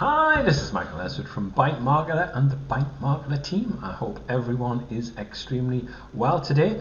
Hi, this is Michael Eswood from Byte Marketer and the Byte Marketer team. I hope everyone is extremely well today.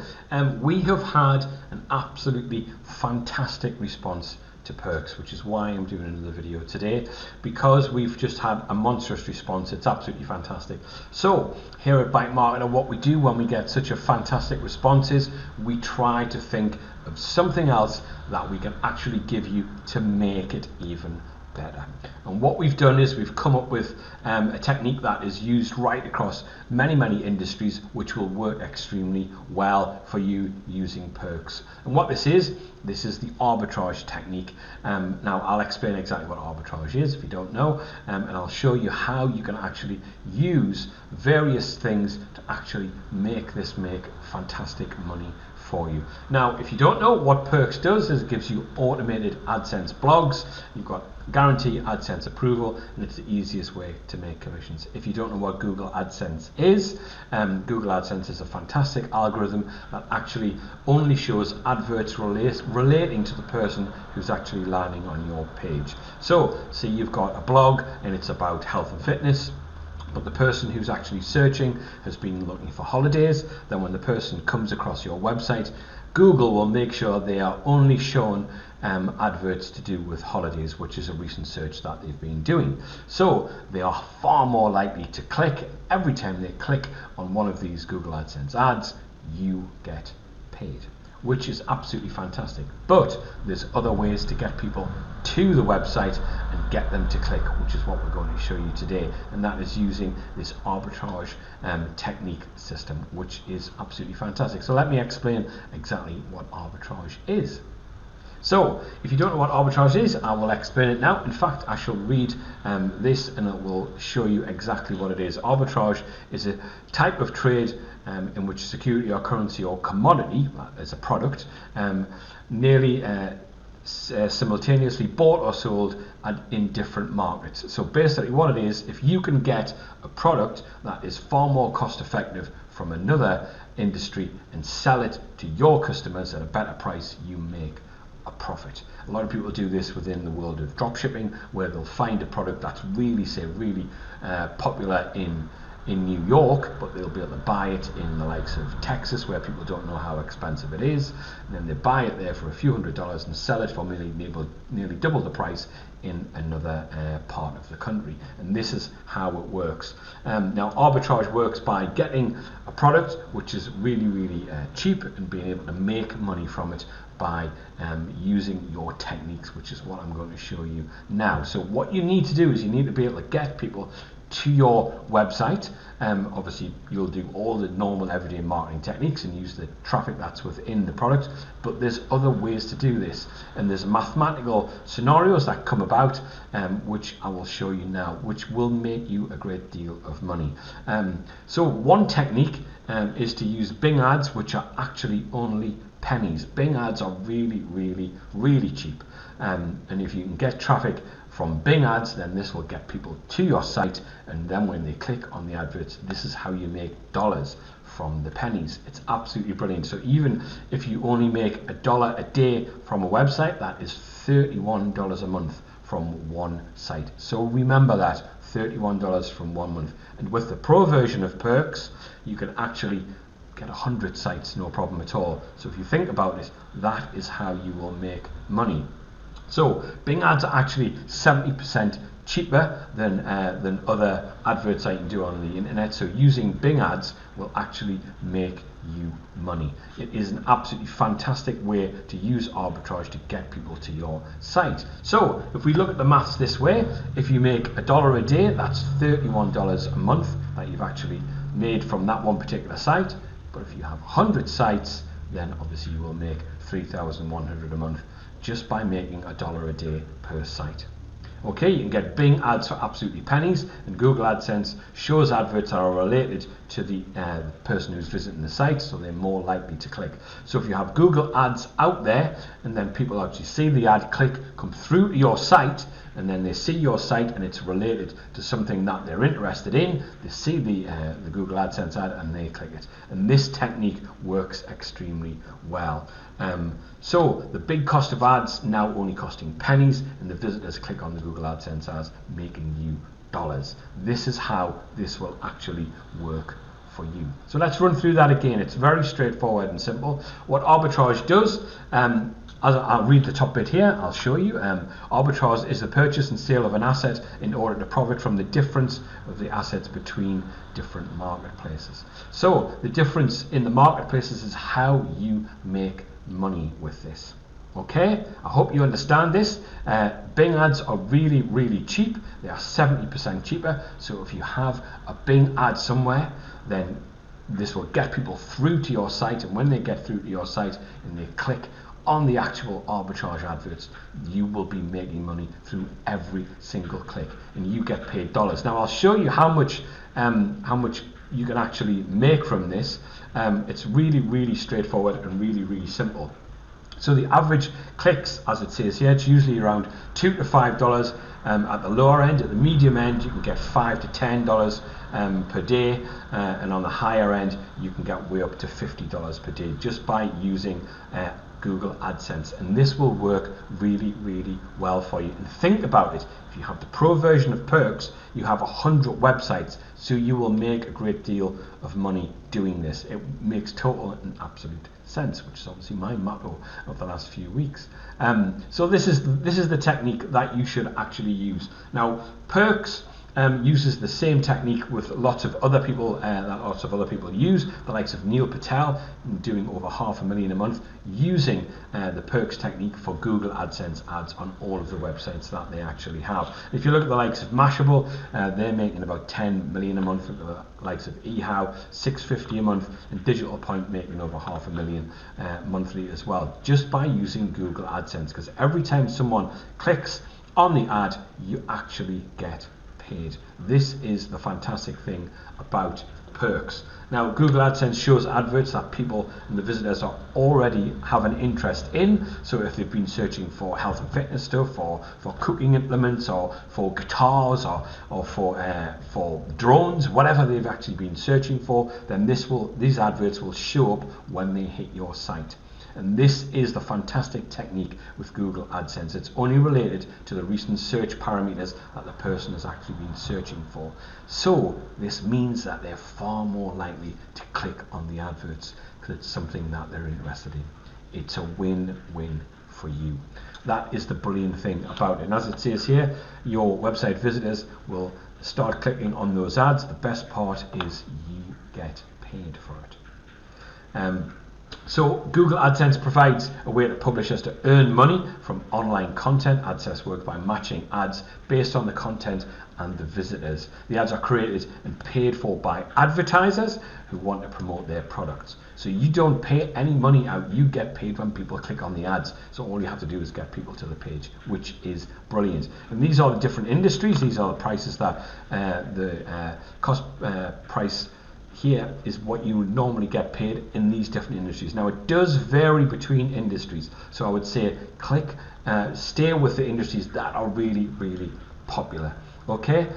We have had an absolutely fantastic response to perks, which is why I'm doing another video today, because we've just had a monstrous response. It's absolutely fantastic. So here at Byte Marketer, what we do when we get such a fantastic response is we try to think of something else that we can actually give you to make it even better. And what we've done is we've come up with a technique that is used right across many industries, which will work extremely well for you using perks. And what this is the arbitrage technique. Now I'll explain exactly what arbitrage is if you don't know, and I'll show you how you can actually use various things to actually make fantastic money for you. Now, if you don't know, what perks does is it gives you automated AdSense blogs. You've got guaranteed AdSense approval, and it's the easiest way to make commissions. If you don't know what Google AdSense is, Google AdSense is a fantastic algorithm that actually only shows adverts relating to the person who's actually landing on your page. So, say you've got a blog and it's about health and fitness, but the person who's actually searching has been looking for holidays. Then when the person comes across your website, Google will make sure they are only shown adverts to do with holidays, which is a recent search that they've been doing. So they are far more likely to click. Every time they click on one of these Google AdSense ads, you get paid, which is absolutely fantastic. But there's other ways to get people to the website and get them to click, which is what we're going to show you today, and that is using this arbitrage technique system, which is absolutely fantastic. So let me explain exactly what arbitrage is. So if you don't know what arbitrage is, I will explain it now. In fact, I shall read this and it will show you exactly what it is. Arbitrage is a type of trade in which security or currency or commodity as a product nearly simultaneously bought or sold in different markets. So basically what it is, if you can get a product that is far more cost effective from another industry and sell it to your customers at a better price, you make a profit. A lot of people do this within the world of dropshipping, where they'll find a product that's really popular in New York, but they'll be able to buy it in the likes of Texas, where people don't know how expensive it is, and then they buy it there for a few $100s and sell it for nearly double the price in another part of the country. And this is how it works. Now arbitrage works by getting a product which is really cheap and being able to make money from it by using your techniques, which is what I'm going to show you now. So what you need to do is you need to be able to get people to your website. Obviously you'll do all the normal everyday marketing techniques and use the traffic that's within the product, but there's other ways to do this, and there's mathematical scenarios that come about which I will show you now, which will make you a great deal of money. So one technique is to use Bing ads, which are actually only pennies. Bing ads are really cheap, and if you can get traffic from Bing ads, then this will get people to your site, and then when they click on the adverts, this is how you make dollars from the pennies. It's absolutely brilliant. So even if you only make $1 a day from a website, that is $31 a month from one site. So remember that, $31 from 1 month. And with the pro version of perks, you can actually get 100 sites, no problem at all. So if you think about it, that is how you will make money. So Bing ads are actually 70% cheaper than other adverts I can do on the internet. So using Bing ads will actually make you money. It is an absolutely fantastic way to use arbitrage to get people to your site. So if we look at the maths this way, if you make $1 a day, that's $31 a month that you've actually made from that one particular site. But if you have 100 sites, then obviously you will make $3,100 a month just by making $1 a day per site. Okay, you can get Bing ads for absolutely pennies, and Google AdSense shows adverts that are related to the person who's visiting the site, so they're more likely to click. So if you have Google ads out there, and then people actually see the ad, click, come through to your site, and then they see your site and it's related to something that they're interested in. They see the Google AdSense ad and they click it. And this technique works extremely well. So the big cost of ads now only costing pennies, and the visitors click on the Google AdSense ads, making you dollars. This is how this will actually work for you. So let's run through that again. It's very straightforward and simple. What arbitrage does, I'll read the top bit here, I'll show you. Arbitrage is the purchase and sale of an asset in order to profit from the difference of the assets between different marketplaces. So the difference in the marketplaces is how you make money with this. Okay, I hope you understand this. Bing ads are really, really cheap. They are 70% cheaper. So if you have a Bing ad somewhere, then this will get people through to your site, and when they get through to your site and they click on the actual arbitrage adverts, you will be making money through every single click, and you get paid dollars. Now I'll show you how much you can actually make from this. It's really, really straightforward and really, really simple. So the average clicks, as it says here, it's usually around $2 to $5 at the lower end. At the medium end, you can get $5 to $10 per day, and on the higher end, you can get way up to $50 per day just by using Google AdSense. And this will work really, really well for you. And think about it. If you have the pro version of Perks, you have 100 websites, so you will make a great deal of money doing this. It makes total and absolute sense, which is obviously my motto of the last few weeks. So this is the technique that you should actually use. Now, Perks uses the same technique with lots of other people that lots of other people use, the likes of Neil Patel, doing over $500,000 a month, using the Perks technique for Google AdSense ads on all of the websites that they actually have. If you look at the likes of Mashable, they're making about $10 million a month. The likes of eHow, $650 a month, and Digital Point making over $500,000 monthly as well, just by using Google AdSense. Because every time someone clicks on the ad, you actually get paid. This is the fantastic thing about Perks. Now, Google AdSense shows adverts that people and the visitors are already have an interest in. So if they've been searching for health and fitness stuff, or for cooking implements, or for guitars, or for drones, whatever they've actually been searching for, then these adverts will show up when they hit your site. And this is the fantastic technique with Google AdSense. It's only related to the recent search parameters that the person has actually been searching for. So this means that they're far more likely to click on the adverts because it's something that they're interested in. It's a win-win for you. That is the brilliant thing about it. And as it says here, your website visitors will start clicking on those ads. The best part is you get paid for it. So Google AdSense provides a way for publishers to earn money from online content. AdSense works by matching ads based on the content and the visitors. The ads are created and paid for by advertisers who want to promote their products. So you don't pay any money out, you get paid when people click on the ads. So all you have to do is get people to the page, which is brilliant. And these are the different industries. These are the prices that the cost price here is what you would normally get paid in these different industries. Now it does vary between industries, so I would say stay with the industries that are really, really popular. Okay,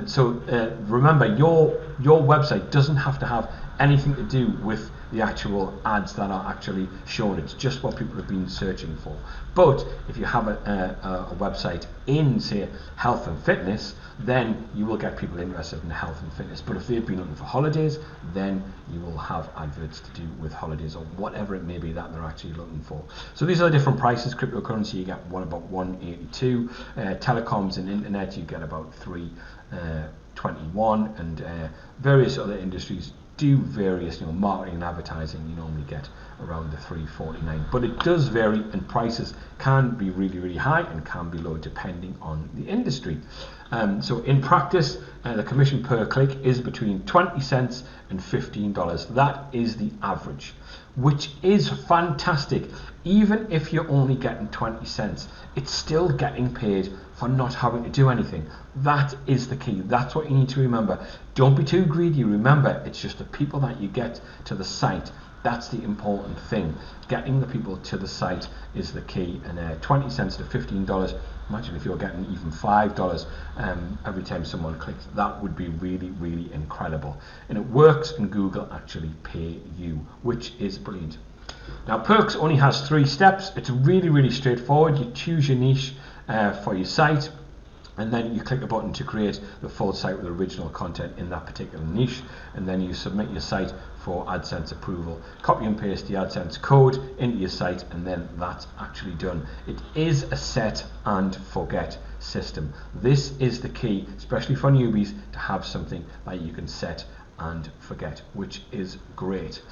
so remember, your website doesn't have to have anything to do with the actual ads that are actually shown. It's just what people have been searching for. But if you have a website in, say, health and fitness, then you will get people interested in health and fitness. But if they've been looking for holidays, then you will have adverts to do with holidays or whatever it may be that they're actually looking for. So these are the different prices. Cryptocurrency, you get about 182. Telecoms and internet, you get about 321, and various other industries do various, marketing and advertising, you normally get around the 349, but it does vary, and prices can be really, really high and can be low depending on the industry. So in practice, the commission per click is between 20 cents and $15. That is the average, which is fantastic. Even if you're only getting 20 cents, it's still getting paid for not having to do anything. That is the key. That's what you need to remember. Don't be too greedy. Remember, it's just the people that you get to the site That's the important thing. Getting the people to the site is the key, and 20 cents to $15. Imagine if you're getting even $5 every time someone clicks. That would be really, really incredible. And it works, and Google actually pay you, which is brilliant. Now, Perks only has 3 steps. It's really, really straightforward. You choose your niche for your site, and then you click a button to create the full site with original content in that particular niche, and then you submit your site for AdSense approval. Copy and paste the AdSense code into your site, and then that's actually done. It is a set and forget system. This is the key, especially for newbies, to have something that you can set and forget, which is great.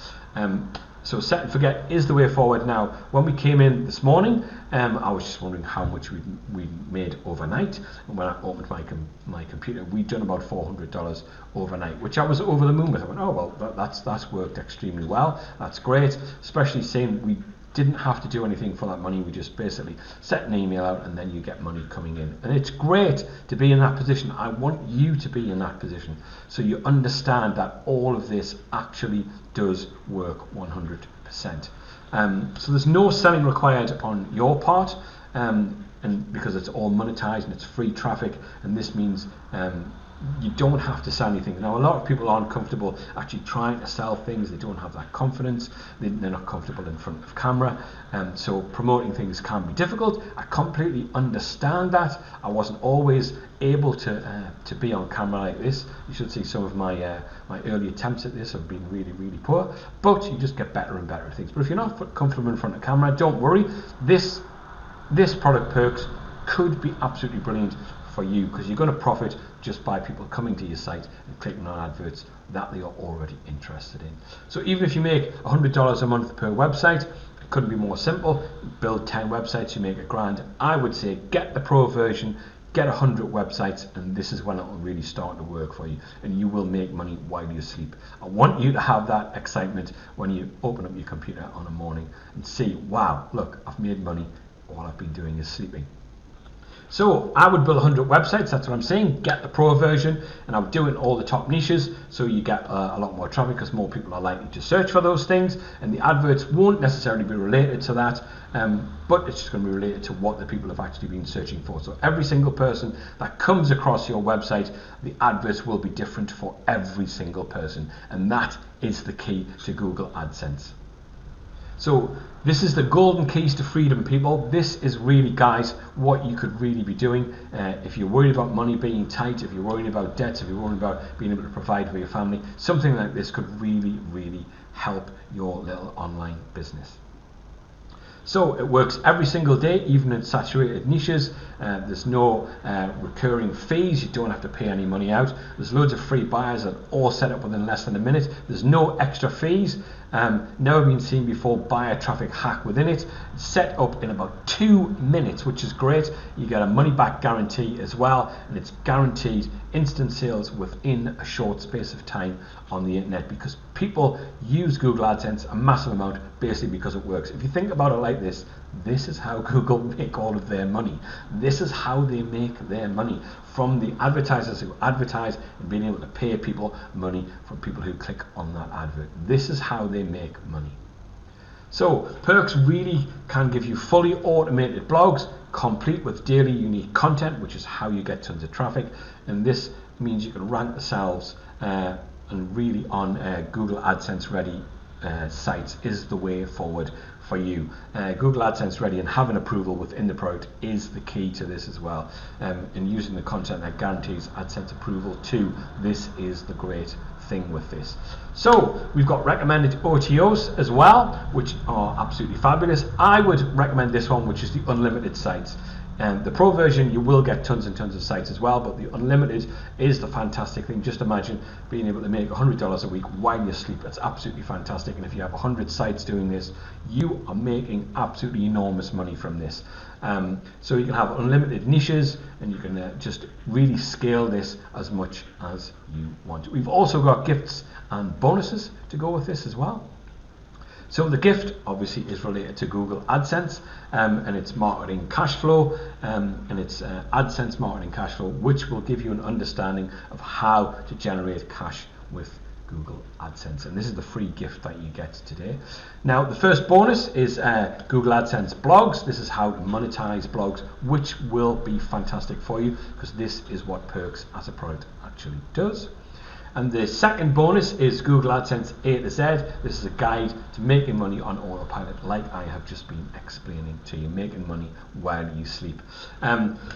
So set and forget is the way forward. Now, when we came in this morning, I was just wondering how much we made overnight. And when I opened my computer, we'd done about $400 overnight, which I was over the moon with. I went, oh well, that's worked extremely well. That's great, especially seeing we didn't have to do anything for that money. We just basically set an email out, and then you get money coming in. And it's great to be in that position. I want you to be in that position, so you understand that all of this actually does work 100%. So there's no selling required on your part, and because it's all monetized and it's free traffic, and this means you don't have to sell anything. Now, a lot of people aren't comfortable actually trying to sell things. They don't have that confidence. They're not comfortable in front of camera. So promoting things can be difficult. I completely understand that. I wasn't always able to be on camera like this. You should see some of my my early attempts at this have been really, really poor. But you just get better and better at things. But if you're not comfortable in front of camera, don't worry. This product, Perks, could be absolutely brilliant for you, because you're going to profit just by people coming to your site and clicking on adverts that they are already interested in. So even if you make $100 a month per website, it couldn't be more simple. Build 10 websites, you make $1,000. I would say get the pro version, get 100 websites, and this is when it will really start to work for you, and you will make money while you sleep. I want you to have that excitement when you open up your computer on a morning and see, wow, look, I've made money. All I've been doing is sleeping. So I would build 100 websites, that's what I'm saying. Get the pro version, and I would do it in all the top niches, so you get a lot more traffic, because more people are likely to search for those things, and the adverts won't necessarily be related to that, but it's just going to be related to what the people have actually been searching for. So every single person that comes across your website, the adverts will be different for every single person, and that is the key to Google AdSense. So this is the golden keys to freedom, people. This is really, guys, what you could really be doing. If you're worried about money being tight, if you're worried about debts, if you're worried about being able to provide for your family, something like this could really, really help your little online business. So it works every single day, even in saturated niches. There's no recurring fees. You don't have to pay any money out. There's loads of free buyers that all set up within less than a minute. There's no extra fees. Never been seen before buyer traffic hack within it. It's set up in about 2 minutes, which is great. You get a money back guarantee as well, and it's guaranteed instant sales within a short space of time on the internet, because people use Google AdSense a massive amount basically because it works. If you think about it like this, this is how Google make all of their money. This is how they make their money, from the advertisers who advertise and being able to pay people money from people who click on that advert. This is how they make money. So Perks really can give you fully automated blogs, complete with daily unique content, which is how you get tons of traffic, and this means you can rank yourselves and really on Google AdSense ready sites is the way forward for you. Google AdSense ready and having approval within the product is the key to this as well, and using the content that guarantees AdSense approval too. This is the great thing with this. So we've got recommended OTOs as well, which are absolutely fabulous. I would recommend this one, which is the unlimited sites. The pro version, you will get tons and tons of sites as well, but the unlimited is the fantastic thing. Just imagine being able to make $100 a week while you sleep. That's absolutely fantastic. And if you have 100 sites doing this, you are making absolutely enormous money from this. So you can have unlimited niches, and you can just really scale this as much as you want. We've also got gifts and bonuses to go with this as well. So the gift obviously is related to Google AdSense, and it's marketing cash flow, and it's AdSense marketing cash flow, which will give you an understanding of how to generate cash with Google AdSense, and this is the free gift that you get today. Now, the first bonus is Google AdSense blogs. This is how to monetize blogs, which will be fantastic for you because this is what Perks as a product actually does. And the second bonus is Google AdSense A to Z. This is a guide to making money on autopilot, like I have just been explaining to you, making money while you sleep.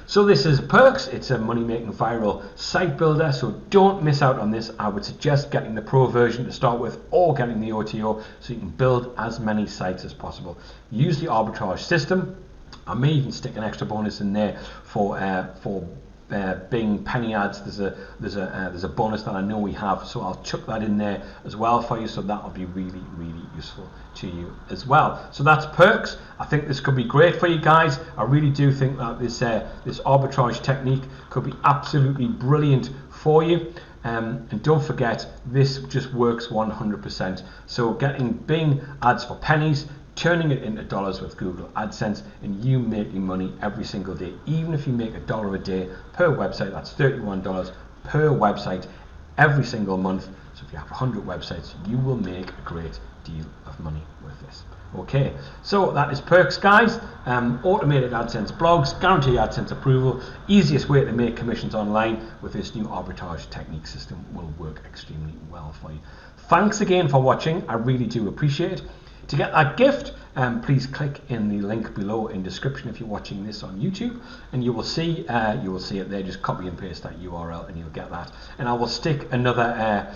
So this is Perks. It's a money-making viral site builder, so don't miss out on this. I would suggest getting the pro version to start with or getting the OTO so you can build as many sites as possible. Use the arbitrage system. I may even stick an extra bonus in there for Bing penny ads. There's a bonus that I know we have, so I'll chuck that in there as well for you, so that will be really useful to you as well. So that's Perks. I think this could be great for you guys. I really do think that this arbitrage technique could be absolutely brilliant for you. And don't forget, this just works 100%. So getting Bing ads for pennies, turning it into dollars with Google AdSense, and you making money every single day. Even if you make $1 a day per website, that's $31 per website every single month. So if you have 100 websites, you will make a great deal of money with this. Okay, so that is Perks, guys. Automated AdSense blogs, guarantee AdSense approval, easiest way to make commissions online with this new arbitrage technique system will work extremely well for you. Thanks again for watching. I really do appreciate it. To get that gift, please click in the link below in description if you're watching this on YouTube, and you will see it there. Just copy and paste that URL, and you'll get that. And I will stick another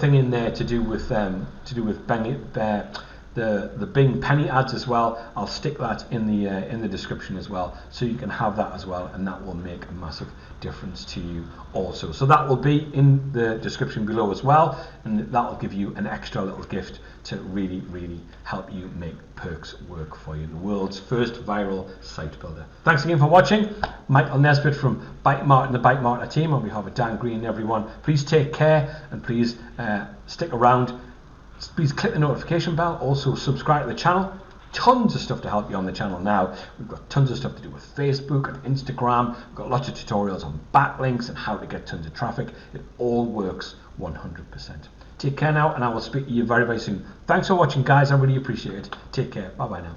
thing in there to do with the Bing penny ads as well. I'll stick that in the description as well, so you can have that as well, and that will make a massive difference to you also. So that will be in the description below as well, and that will give you an extra little gift to really help you make Perks work for you. The world's first viral site builder. Thanks again for watching. Michael Nesbitt from Bike Mart and the Bike Marketer team on behalf of Dan Green and everyone. Please take care, and please stick around. Please click the notification bell. Also subscribe to the channel. Tons of stuff to help you on the channel now. We've got tons of stuff to do with Facebook and Instagram. We've got lots of tutorials on backlinks and how to get tons of traffic. It all works 100%. Take care now, and I will speak to you very soon. Thanks for watching, guys. I really appreciate it. Take care. Bye bye now.